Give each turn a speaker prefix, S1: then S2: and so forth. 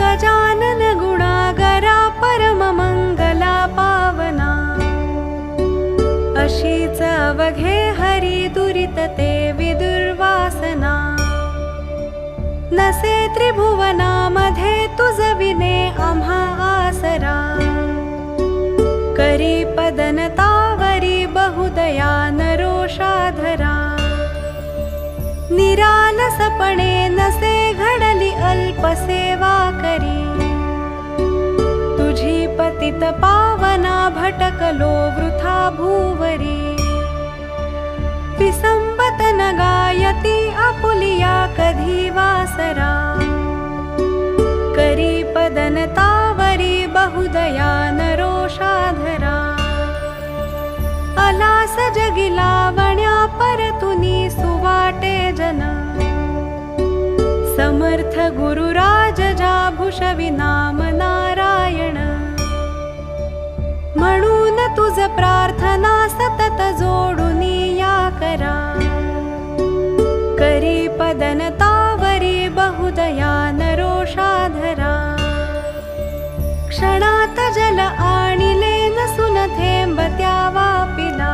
S1: गजानन गुणागरा परम मंगला पावना, अशीच अवघे हरी दुरित ते विदुर्वासना। नसे त्रिभुवनामध्ये तुझ विने आम्हा आसरा, करी पदनतावरी बहुदया नरोषाधरा। निरालसपणे नसे घडली अल्प सेवा करी, तुझी पतित पावना भटकलो वृथा भूवरी। विसंबत न गायती आपुलिया कधी वासरा, करी पदनतावरी बहुदया नरोषाधरा। अलास जगी लावण्या परतुनी सुवाटे जन, समर्थ गुरुराज जा भूषवी नाम नारायण। म्हणून तुझ प्रार्थना सतत जोडुनी या करा, करी पदनतावरी बहुदया नरोषाधरा। क्षणात जल आणिले नसून थेंब त्या वापिला,